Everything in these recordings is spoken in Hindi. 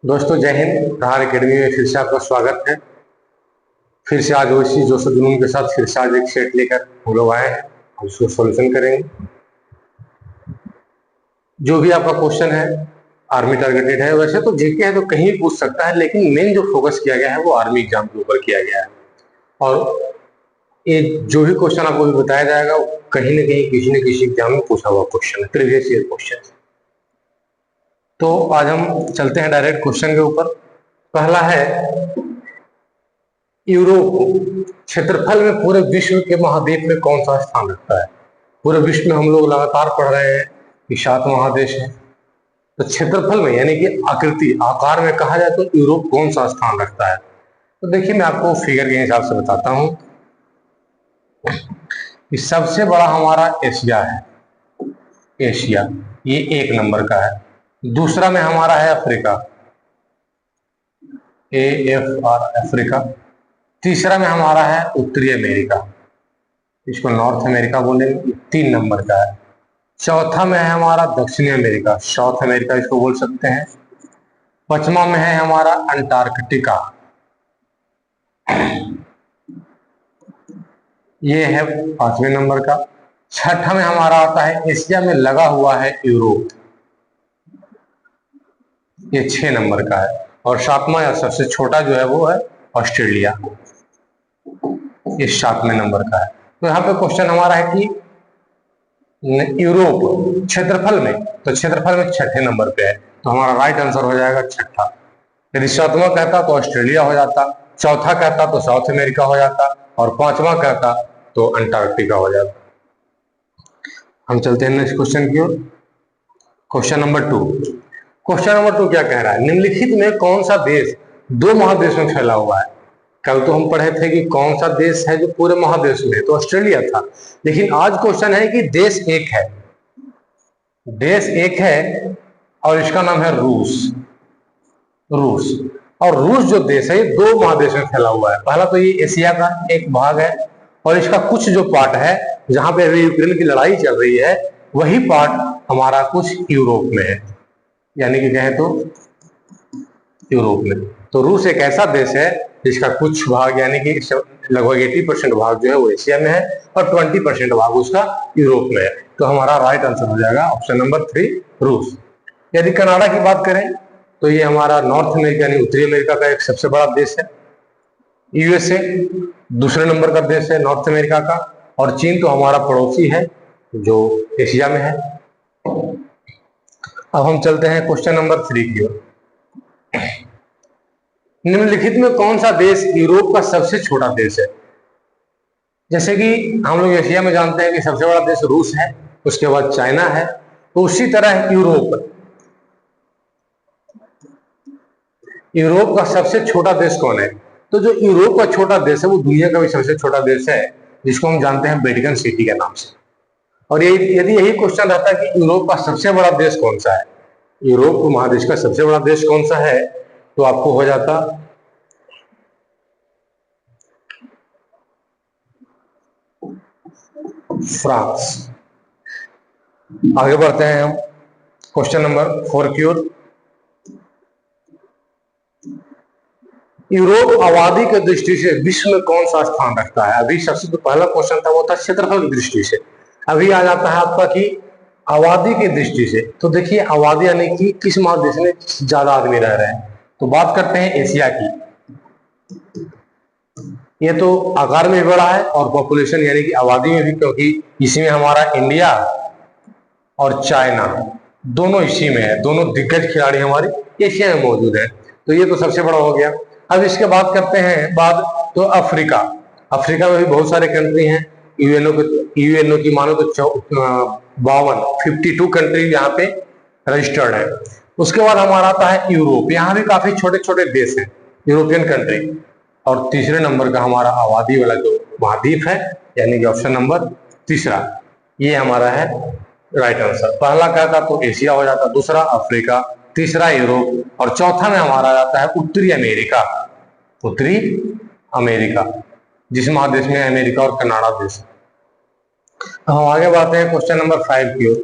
दोस्तों जय हिंद। प्रहार एकेडमी में फिर से आपका स्वागत है। फिर से आज वैसी जोश जुनून के साथ फिर से आज एक सेट लेकर हम लोग आए हैं। हम उसको सॉल्यूशन करेंगे। जो भी आपका क्वेश्चन है आर्मी टारगेटेड है। वैसे तो जीके है तो कहीं भी पूछ सकता है, लेकिन मेन जो फोकस किया गया है वो आर्मी एग्जाम के ऊपर किया गया है। और ये जो भी क्वेश्चन आपको भी बताया जाएगा वो कहीं ना कहीं किसी न किसी एग्जाम में पूछा हुआ क्वेश्चन है, प्रीवियस ईयर क्वेश्चन। तो आज हम चलते हैं डायरेक्ट क्वेश्चन के ऊपर। पहला है, यूरोप क्षेत्रफल में पूरे विश्व के महाद्वीप में कौन सा स्थान रखता है? पूरे विश्व में हम लोग लगातार पढ़ रहे हैं कि 7 महादेश हैं, तो क्षेत्रफल में यानी कि आकृति आकार में कहा जाए तो यूरोप कौन सा स्थान रखता है? तो देखिए मैं आपको फिगर के हिसाब से बताता हूं कि सबसे बड़ा हमारा एशिया है। एशिया ये 1 नंबर का है। दूसरा में हमारा है अफ्रीका, अफ्रीका। तीसरा में हमारा है उत्तरी अमेरिका, इसको नॉर्थ अमेरिका बोलेंगे, 3 नंबर का है। चौथा में है हमारा दक्षिणी अमेरिका, साउथ अमेरिका इसको बोल सकते हैं। पांचवा में है हमारा अंटार्कटिका, ये है 5वें नंबर का। छठा में हमारा आता है एशिया में लगा हुआ है यूरोप, ये 6 नंबर का है। और 7वां या सबसे छोटा जो है वो है ऑस्ट्रेलिया, ये 7वें नंबर का है। तो यहाँ पे क्वेश्चन हमारा है कि यूरोप क्षेत्रफल में, तो क्षेत्रफल में 6ठे नंबर पे है, तो हमारा राइट आंसर हो जाएगा 6ठा। यदि 7वां कहता तो ऑस्ट्रेलिया हो जाता, चौथा कहता तो साउथ अमेरिका हो जाता, और 5वां कहता तो अंटार्कटिका हो जाता। हम चलते हैं नेक्स्ट क्वेश्चन की ओर। Question number 2। क्वेश्चन नंबर 2 क्या कह रहा है? निम्नलिखित में कौन सा देश 2 महादेश में फैला हुआ है? कल तो हम पढ़े थे कि कौन सा देश है जो पूरे महादेश में, तो ऑस्ट्रेलिया था। लेकिन आज क्वेश्चन है कि देश एक है, देश एक है और इसका नाम है रूस। रूस, और रूस जो देश है ये 2 महादेश में फैला हुआ है। पहला तो ये एशिया का एक भाग है, और इसका कुछ जो पार्ट है जहां पे अभी यूक्रेन की लड़ाई चल रही है वही पार्ट हमारा कुछ यूरोप में है, यानी कि कहें तो यूरोप में। तो रूस एक ऐसा देश है जिसका कुछ भाग यानी कि लगभग 80% भाग जो है वो एशिया में है और 20% भाग उसका यूरोप में है। तो हमारा राइट आंसर हो जाएगा ऑप्शन नंबर 3 रूस। यदि कनाडा की बात करें तो ये हमारा नॉर्थ अमेरिका यानी उत्तरी अमेरिका का एक सबसे बड़ा देश है। यूएसए दूसरे नंबर का देश है नॉर्थ अमेरिका का, और चीन तो हमारा पड़ोसी है जो एशिया में है। अब हम चलते हैं क्वेश्चन नंबर 3 की ओर। निम्नलिखित में कौन सा देश यूरोप का सबसे छोटा देश है? जैसे कि हम लोग एशिया में जानते हैं कि सबसे बड़ा देश रूस है, उसके बाद चाइना है, तो उसी तरह यूरोप का सबसे छोटा देश कौन है? तो जो यूरोप का छोटा देश है वो दुनिया का भी सबसे छोटा देश है, जिसको हम जानते हैं वेटिकन सिटी के नाम से। और यदि यही क्वेश्चन रहता है कि यूरोप का सबसे बड़ा देश कौन सा है, यूरोप महादेश का सबसे बड़ा देश कौन सा है, तो आपको हो जाता फ्रांस। आगे बढ़ते हैं हम क्वेश्चन नंबर 4 की ओर। यूरोप आबादी की दृष्टि से विश्व में कौन सा स्थान रखता है? अभी सबसे तो पहला क्वेश्चन था वो था क्षेत्रफल की दृष्टि से, अभी आ जाता है आपका कि आबादी की दृष्टि से। तो देखिए आबादी यानी कि किस महादेश में ज्यादा आदमी रह रहे हैं, तो बात करते हैं एशिया की। ये तो आकार में भी बड़ा है और पॉपुलेशन यानी कि आबादी में भी, क्योंकि इसी में हमारा इंडिया और चाइना दोनों इसी में है, दोनों दिग्गज खिलाड़ी हमारे एशिया में मौजूद है, तो ये तो सबसे बड़ा हो गया। अब इसके बात करते हैं बाद तो अफ्रीका। अफ्रीका में भी बहुत सारे कंट्री हैं, यूएनओ की मानो तो 52 कंट्री यहाँ पे रजिस्टर्ड है। उसके बाद हमारा आता है यूरोप, यहाँ भी काफी छोटे छोटे देश हैं यूरोपियन कंट्री। और तीसरे नंबर का हमारा आबादी वाला जो महाद्वीप है यानी कि ऑप्शन नंबर तीसरा, ये हमारा है राइट आंसर। पहला क्या था तो एशिया हो जाता, दूसरा अफ्रीका, तीसरा यूरोप, और चौथा में हमारा आता है उत्तरी अमेरिका। उत्तरी अमेरिका जिस महादेश में अमेरिका और कनाडा देश। हम आगे बढ़ते हैं क्वेश्चन नंबर 5 की ओर।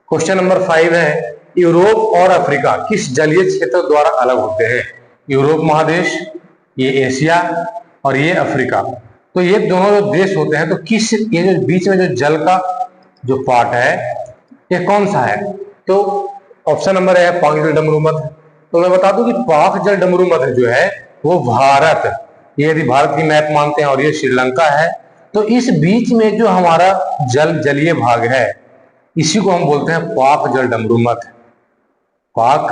क्वेश्चन नंबर 5 है, यूरोप और अफ्रीका किस जलीय क्षेत्र द्वारा अलग होते हैं? यूरोप महादेश, ये एशिया और ये अफ्रीका। तो ये दोनों जो देश होते हैं, तो किस, ये जो बीच में जो जल का जो पार्ट है ये कौन सा है? तो ऑप्शन नंबर है पाक जल डमरू मध्य। तो मैं बता दूं कि पाक जल डमरू मध्य जो है वो भारत, ये यदि भारत की मैप मानते हैं, और ये श्रीलंका है, तो इस बीच में जो हमारा जलीय भाग है इसी को हम बोलते हैं पाक जल डमरू मध्य। पाक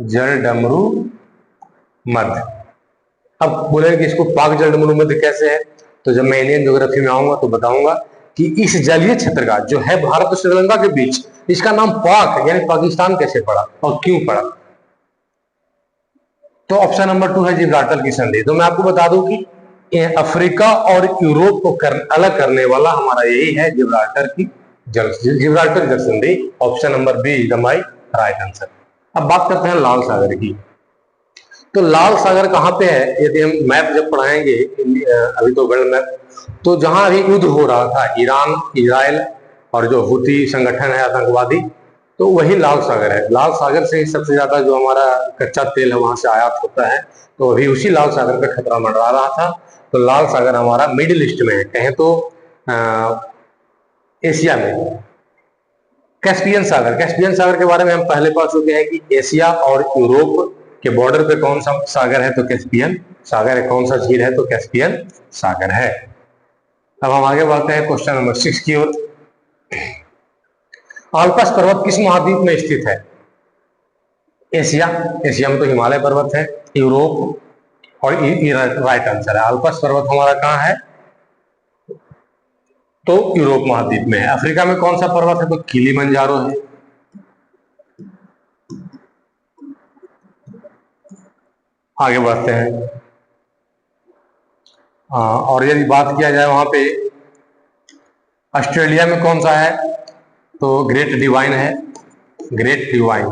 जल डमरू मध्य। अब बोलेंगे कि इसको पाक जल डमरू मध्य कैसे है, तो जब मैं इंडियन ज्योग्राफी में आऊंगा तो बताऊंगा कि इस जलीय क्षेत्र का जो है भारत और श्रीलंका के बीच, इसका नाम पाक यानी पाकिस्तान कैसे पड़ा और क्यों पड़ा? तो ऑप्शन नंबर 2 है जिब्राल्टर की संधि। तो मैं आपको बता दूं कि अफ्रीका और यूरोप को अलग करने वाला हमारा यही है जिब्राल्टर जल संधि। Option number B is the my right answer. अब बात करते हैं लाल सागर की। तो लाल सागर कहाँ पे है? यदि हम मैप जब पढ़ाएंगे, अभी तो वर्ल्ड मैप, तो जहां अभी युद्ध हो रहा था ईरान, इजराइल और जो हुती संगठन है आतंकवादी, तो वही लाल सागर है। लाल सागर से ही सबसे ज्यादा जो हमारा कच्चा तेल है वहां से आयात होता है। तो अभी उसी लाल सागर पे खतरा मंडरा रहा था। तो लाल सागर हमारा मिडिल ईस्ट में है, कहें तो एशिया में। कैस्पियन सागर के बारे में हम पहले पढ़ चुके हैं कि एशिया और यूरोप के बॉर्डर पे कौन सा सागर है, तो कैस्पियन सागर है। कौन सा झील है, तो कैस्पियन सागर है। अब हम आगे बढ़ते हैं क्वेश्चन नंबर 6 की ओर। आल्पस पर्वत किस महाद्वीप में स्थित है? एशिया में तो हिमालय पर्वत है। यूरोप और राइट आंसर है। आल्पस पर्वत हमारा कहाँ है, तो यूरोप महाद्वीप में है। अफ्रीका में कौन सा पर्वत है, तो किलिमंजारो है। आगे बढ़ते हैं। और यदि बात किया जाए वहां पे ऑस्ट्रेलिया में कौन सा है, तो ग्रेट डिवाइन है। ग्रेट डिवाइन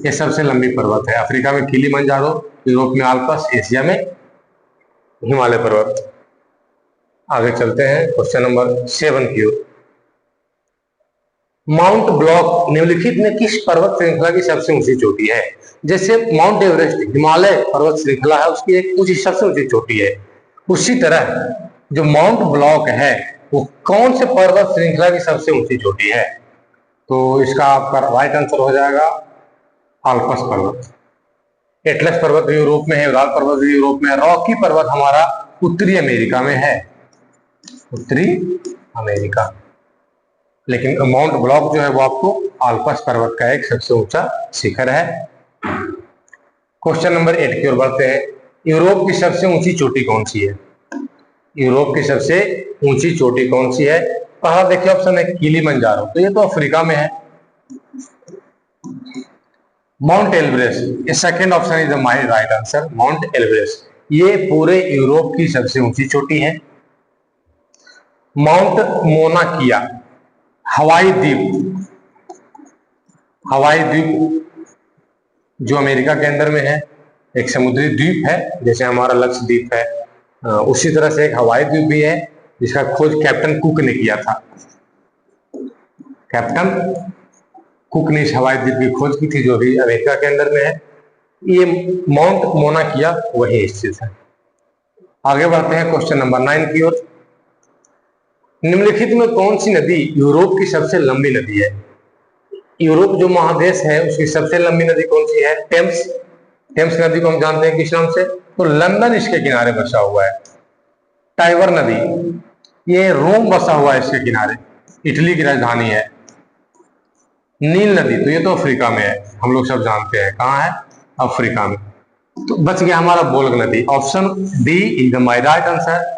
ये सबसे लंबी पर्वत है। अफ्रीका में किलिमंजारो, यूरोप में आल्पस, एशिया में हिमालय पर्वत। आगे चलते हैं क्वेश्चन नंबर 7 की ओर। माउंट ब्लॉक निम्नलिखित में किस पर्वत श्रृंखला की सबसे ऊंची चोटी है? जैसे माउंट एवरेस्ट हिमालय पर्वत श्रृंखला है, उसकी एक ऊंची सबसे ऊंची चोटी है, उसी तरह जो माउंट ब्लॉक है वो कौन से पर्वत श्रृंखला की सबसे ऊंची चोटी है? तो इसका आपका राइट आंसर हो जाएगा आल्पस पर्वत। एटलस पर्वत भी यूरोप में है, उराल पर्वत भी यूरोप में है। रॉकी पर्वत हमारा उत्तरी अमेरिका में है, उत्तरी अमेरिका। लेकिन माउंट ब्लॉक जो है वो आपको आल्पस पर्वत का एक सबसे ऊंचा शिखर है। क्वेश्चन नंबर 8 की ओर बढ़ते हैं। यूरोप की सबसे ऊंची चोटी कौन सी है? यूरोप की सबसे ऊंची चोटी कौन सी है? पहला देखिए ऑप्शन है किलिमंजारो, तो ये तो अफ्रीका में है। माउंट एल्ब्रेस्ट, ये second option is my right answer. Mount Elbrus ये पूरे यूरोप की सबसे ऊंची चोटी है। माउंट मोना किया हवाई द्वीप, हवाई द्वीप जो अमेरिका के अंदर में है, एक समुद्री द्वीप है, जैसे हमारा लक्षद्वीप है, उसी तरह से एक हवाई द्वीप भी है जिसका खोज कैप्टन कुक ने किया था। कैप्टन कुक ने इस हवाई द्वीप की खोज की थी जो भी अमेरिका के अंदर में है। ये माउंट मोना किया वही स्थित है। आगे बढ़ते हैं क्वेश्चन नंबर 9 की ओर। निम्नलिखित में कौन सी नदी यूरोप की सबसे लंबी नदी है? यूरोप जो महादेश है उसकी सबसे लंबी नदी कौन सी है? टेम्स। टेम्स नदी को हम जानते हैं किस नाम से, तो लंदन इसके किनारे बसा हुआ है। टाइबर नदी ये रोम बसा हुआ है इसके किनारे, इटली की राजधानी है। नील नदी तो ये तो अफ्रीका में है, हम लोग सब जानते हैं कहाँ है, अफ्रीका में। तो बच गया हमारा वोल्ग नदी। Option D is the my right answer.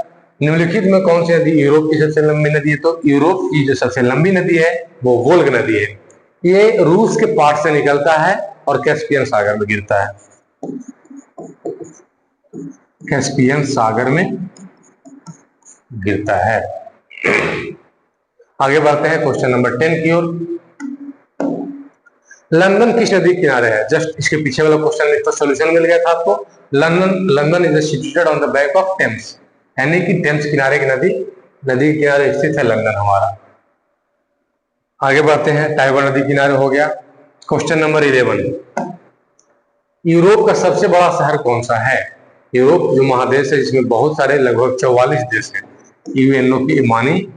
निम्नलिखित में कौन सी नदी यूरोप की सबसे लंबी नदी है? तो यूरोप की जो सबसे लंबी नदी है वो वोल्ग नदी है। ये रूस के पार्ट से निकलता है और कैस्पियन सागर में गिरता है। कैस्पियन सागर में गिरता है। आगे बढ़ते हैं क्वेश्चन नंबर 10 की ओर। लंदन किस नदी के किनारे है? जस्ट इसके पीछे वाला क्वेश्चन में इसका सॉल्यूशन मिल गया था आपको। London is situated on the bank of Thames, यानी कि टेम्स किनारे की नदी के किनारे स्थित है लंदन हमारा। आगे बढ़ते हैं, टाइबर नदी किनारे हो गया। क्वेश्चन नंबर 11, यूरोप का सबसे बड़ा शहर कौन सा है? यूरोप जो महादेश है जिसमें बहुत सारे लगभग 44 देश हैं, यूएनओ की मानी,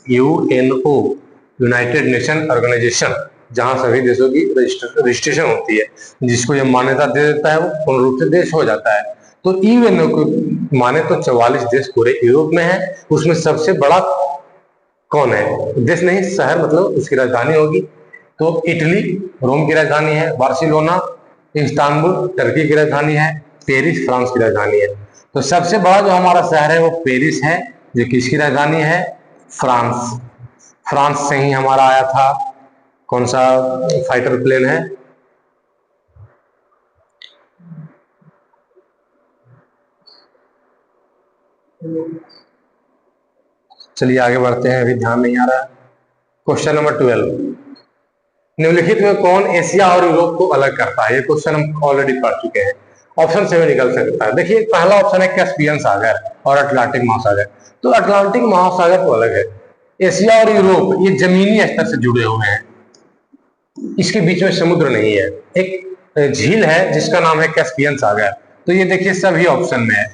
यूएनओ यूनाइटेड नेशन ऑर्गेनाइजेशन, जहां सभी देशों की रजिस्ट्रेशन होती है, जिसको यह मान्यता दे देता है वो पूर्ण रूप से देश हो जाता है। तो यूएनओ को माने तो 44 देश पूरे यूरोप में है, उसमें सबसे बड़ा कौन है? देश नहीं, शहर, मतलब उसकी राजधानी होगी। तो इटली रोम की राजधानी है, बार्सिलोना इस्तांबुल टर्की की राजधानी है, पेरिस फ्रांस की राजधानी है। तो सबसे बड़ा जो हमारा शहर है वो पेरिस है, जो किसकी राजधानी है? फ्रांस। फ्रांस से ही हमारा आया था कौन सा फाइटर प्लेन है? चलिए आगे बढ़ते हैं, अभी ध्यान नहीं आ रहा। क्वेश्चन नंबर 12, निम्नलिखित में कौन एशिया और यूरोप को अलग करता है? ये क्वेश्चन हम ऑलरेडी पढ़ चुके हैं। ऑप्शन से भी निकल सकता है। देखिए पहला ऑप्शन है कैस्पियन सागर और अटलांटिक महासागर। तो अटलांटिक महासागर तो अलग है, एशिया और यूरोप ये जमीनी स्तर से जुड़े हुए हैं, इसके बीच में समुद्र नहीं है। एक झील है जिसका नाम है कैस्पियन सागर। तो ये देखिए सभी ऑप्शन में है,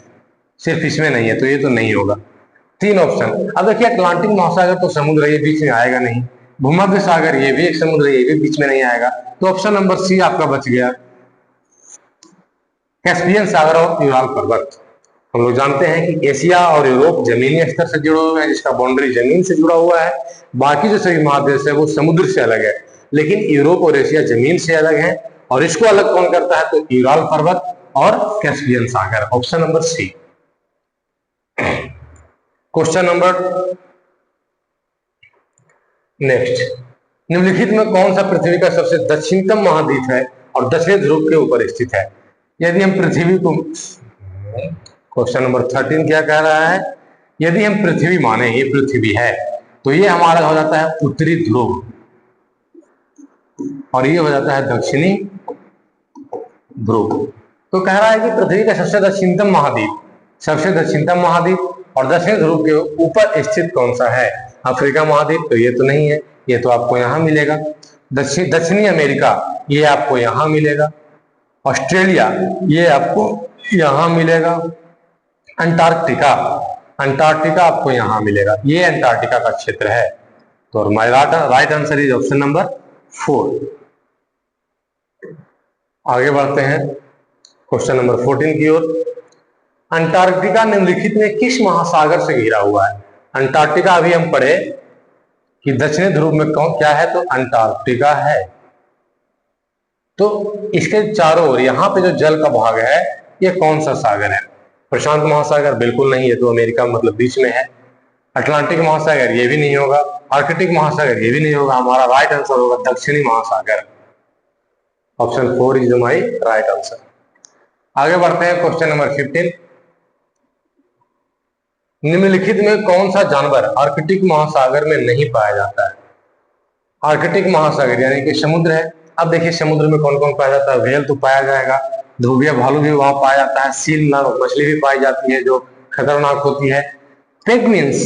सिर्फ इसमें नहीं है, तो ये तो नहीं होगा। 3 ऑप्शन। अब देखिए अटलांटिक महासागर तो समुद्र, ये बीच में आएगा नहीं। भूमध्य सागर ये भी एक समुद्र, ये भी बीच में नहीं आएगा। तो ऑप्शन नंबर सी आपका बच गया, कैस्पियन सागर और यूराल पर्वत। हम लोग जानते हैं कि एशिया और यूरोप जमीनी स्तर से जुड़े हुए हैं, जिसका बाउंड्री जमीन से जुड़ा हुआ है। बाकी जो सभी महादेश है वो समुद्र से अलग है, लेकिन यूरोप और एशिया जमीन से अलग है। और इसको अलग कौन करता है? तो यूराल पर्वत और कैस्पियन सागर, option number C. Question number next, निम्नलिखित में कौन सा पृथ्वी का सबसे दक्षिणतम महाद्वीप है और दक्षिणी ध्रुव के ऊपर स्थित है? यदि हम पृथ्वी को, क्वेश्चन नंबर 13 क्या कह रहा है? यदि हम पृथ्वी माने ये पृथ्वी है, तो ये हमारा हो जाता है उत्तरी ध्रुव और ये हो जाता है दक्षिणी ध्रुव। तो कह रहा है कि पृथ्वी का सबसे दक्षिणतम महाद्वीप, सबसे दक्षिणतम महाद्वीप और दक्षिणी ध्रुव के ऊपर स्थित कौन सा है? अफ्रीका महाद्वीप, तो ये तो नहीं है, ये तो आपको यहां मिलेगा। दक्षिणी अमेरिका, ये आपको यहां मिलेगा। ऑस्ट्रेलिया, ये आपको यहां मिलेगा। अंटार्कटिका, अंटार्कटिका आपको यहां मिलेगा, ये अंटार्कटिका का क्षेत्र है। तो my right answer is option number 4। आगे बढ़ते हैं क्वेश्चन नंबर 14 की ओर। अंटार्कटिका निम्नलिखित में किस महासागर से घिरा हुआ है? अंटार्कटिका अभी हम पढ़े कि दक्षिणी ध्रुव में कौन क्या है, तो अंटार्कटिका है। तो इसके चारों ओर यहाँ पे जो जल का भाग है ये कौन सा सागर है? प्रशांत महासागर बिल्कुल नहीं, ये तो अमेरिका मतलब बीच में है। अटलांटिक महासागर ये भी नहीं होगा, आर्कटिक महासागर ये भी नहीं होगा। हमारा राइट आंसर होगा दक्षिणी महासागर, option 4 is my right answer. आगे बढ़ते हैं क्वेश्चन नंबर 15, निम्नलिखित में कौन सा जानवर आर्कटिक महासागर में नहीं पाया जाता है? आर्कटिक महासागर यानी कि समुद्र है। अब देखिए समुद्र में कौन कौन पाया जाता है? व्हेल तो पाया जाएगा, ध्रुवीय भालू भी वहां पाया जाता है, सील मछली भी पाई जाती है जो खतरनाक होती है। पेंगुइन्स,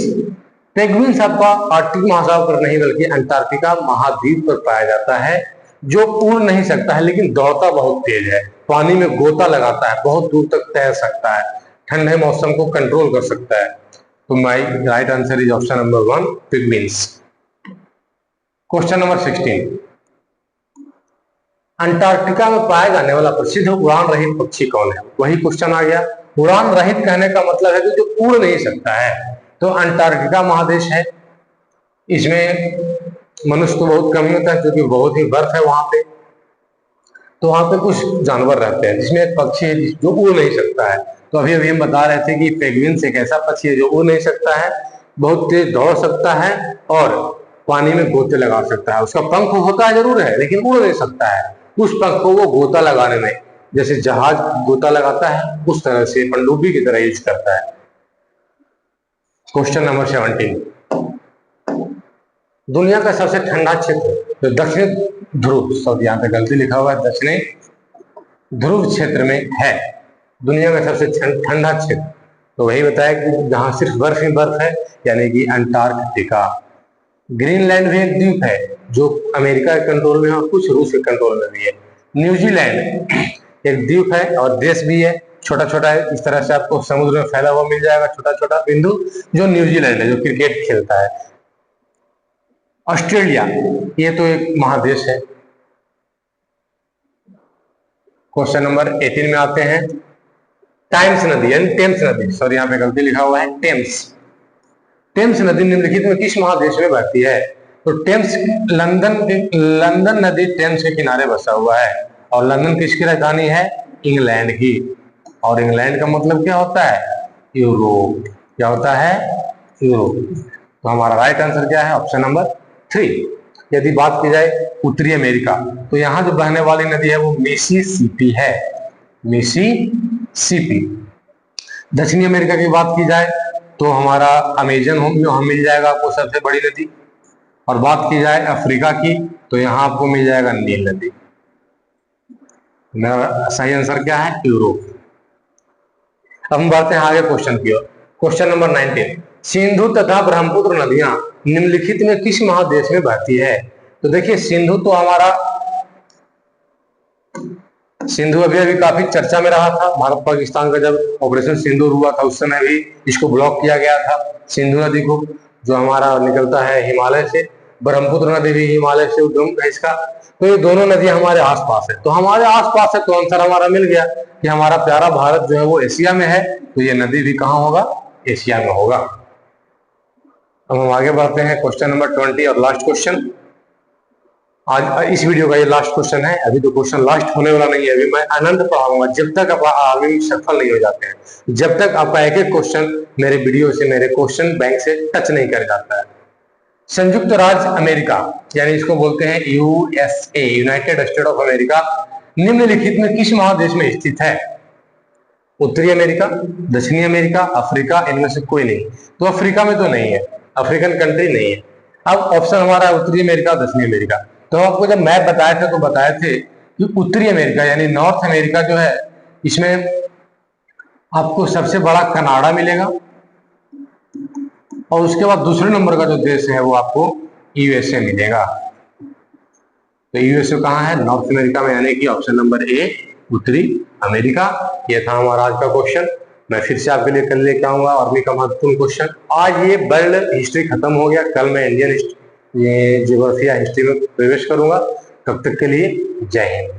पेंगुइन्स आपका आर्कटिक महासागर पर नहीं बल्कि अंटार्कटिका महाद्वीप पर पाया जाता है, जो उड़ नहीं सकता है लेकिन दौड़ता बहुत तेज है, पानी में गोता लगाता है, बहुत दूर तक तैर सकता है, ठंडे मौसम को कंट्रोल कर सकता है। तो my right answer is option number 1, penguins. Question number 16, Antarctica में पाया जाने वाला प्रसिद्ध उड़ान रहित पक्षी कौन है? वही क्वेश्चन आ गया। उड़ान रहित कहने का मतलब है कि जो उड़ नहीं सकता है। तो अंटार्कटिका महादेश है, इसमें मनुष्य तो बहुत कम ही होता है क्योंकि बहुत ही बर्फ है वहां पे। तो वहां पे कुछ जानवर रहते हैं जिसमें एक पक्षी है जो उड़ नहीं सकता है। तो अभी अभी हम बता रहे थे कि पेंगुइन एक ऐसा पक्षी है जो उड़ नहीं सकता है, बहुत तेज दौड़ सकता है और पानी में गोते लगा सकता है। उसका पंख होता है जरूर है लेकिन उड़ नहीं सकता है। उस पंख को वो गोता लगाने में, जैसे जहाज गोता लगाता है उस तरह से पनडुब्बी की तरह यूज करता है। क्वेश्चन नंबर 17, दुनिया का सबसे ठंडा क्षेत्र जो दक्षिण ध्रुव, सब यहाँ पे गलती लिखा हुआ है, दक्षिणी ध्रुव क्षेत्र में है, दुनिया का सबसे ठंडा क्षेत्र, तो वही बताया कि जहां सिर्फ बर्फ ही बर्फ है, यानी कि अंटार्कटिका। ग्रीनलैंड भी एक द्वीप है जो अमेरिका के कंट्रोल में है और कुछ रूस के कंट्रोल में भी है। न्यूजीलैंड एक द्वीप है और देश भी है, छोटा छोटा है, इस तरह से आपको समुद्र में फैला हुआ मिल जाएगा छोटा छोटा बिंदु, जो न्यूजीलैंड है जो क्रिकेट खेलता है। ऑस्ट्रेलिया ये तो एक महादेश है। क्वेश्चन नंबर 18 में आते हैं। टाइम्स नदी यानी टेम्स नदी, सॉरी यहाँ पे गलती लिखा हुआ है टेम्स। टेम्स नदी निम्नलिखित में किस महादेश में बहती है? तो टेम्स लंदन नदी टेम्स के किनारे बसा हुआ है और लंदन किसकी राजधानी है? इंग्लैंड की। और इंग्लैंड का मतलब क्या होता है? यूरोप। क्या होता है? यूरोप। तो हमारा राइट आंसर क्या है? Option number 3। यदि बात की जाए उत्तरी अमेरिका, तो यहाँ जो बहने वाली नदी है वो मिसिसिपी है, मिसिसिपी। दक्षिणी अमेरिका की बात की जाए तो हमारा अमेजन मिल जाएगा आपको सबसे बड़ी नदी। और बात की जाए अफ्रीका की तो यहाँ आपको मिल जाएगा नील नदी। मेरा सही आंसर क्या है? यूरोप। अब हम बढ़ते हैं आगे क्वेश्चन की ओर। Question number 19। सिंधु तथा ब्रह्मपुत्र नदियां निम्नलिखित में किस महादेश में बहती है? तो देखिए सिंधु तो हमारा सिंधु अभी अभी काफी चर्चा में रहा था। भारत पाकिस्तान का जब ऑपरेशन सिंदूर हुआ था उस समय भी इसको ब्लॉक किया गया था, सिंधु नदी को, जो हमारा निकलता है हिमालय से। ब्रह्मपुत्र नदी भी हिमालय से उद्गम है इसका। तो ये दोनों नदियां हमारे आसपास है, तो हमारे आसपास है तो आंसर हमारा मिल गया कि हमारा प्यारा भारत जो है वो एशिया में है, तो ये नदी भी कहाँ होगा? एशिया में होगा। अब हम आगे बढ़ते हैं क्वेश्चन नंबर 20 और लास्ट क्वेश्चन। आज इस वीडियो का ये लास्ट क्वेश्चन है। अभी तो क्वेश्चन लास्ट होने वाला नहीं है, अभी मैं अनंत पढ़ाऊंगा जब तक आप आगे सफल नहीं हो जाते हैं, जब तक आपका एक एक क्वेश्चन मेरे वीडियो से, मेरे क्वेश्चन बैंक से टच नहीं कर जाता है। संयुक्त राज्य अमेरिका यानी इसको बोलते हैं USA, United state of America, निम्नलिखित में किस महादेश में स्थित है? उत्तरी अमेरिका, दक्षिणी अमेरिका, अफ्रीका, इनमें से कोई नहीं। तो अफ्रीका में तो नहीं है, अफ्रीकन कंट्री नहीं है। अब ऑप्शन हमारा उत्तरी अमेरिका, दक्षिणी अमेरिका। तो आपको जब मैप बताए थे तो बताए थे कि उत्तरी अमेरिका यानी नॉर्थ अमेरिका जो है, इसमें आपको सबसे बड़ा कनाडा मिलेगा और उसके बाद दूसरे नंबर का जो देश है वो आपको यूएसए मिलेगा। तो यूएसए कहाँ है? नॉर्थ अमेरिका में, यानी कि ऑप्शन नंबर ए उत्तरी अमेरिका। ये था हमारा आज का क्वेश्चन। मैं फिर से आपके लिए कल लेके आऊंगा और भी महत्वपूर्ण क्वेश्चन। आज ये वर्ल्ड हिस्ट्री खत्म हो गया, कल मैं इंडियन ये ज्योग्राफी या हिस्ट्री में प्रवेश करूंगा। तब तक के लिए जय हिंद।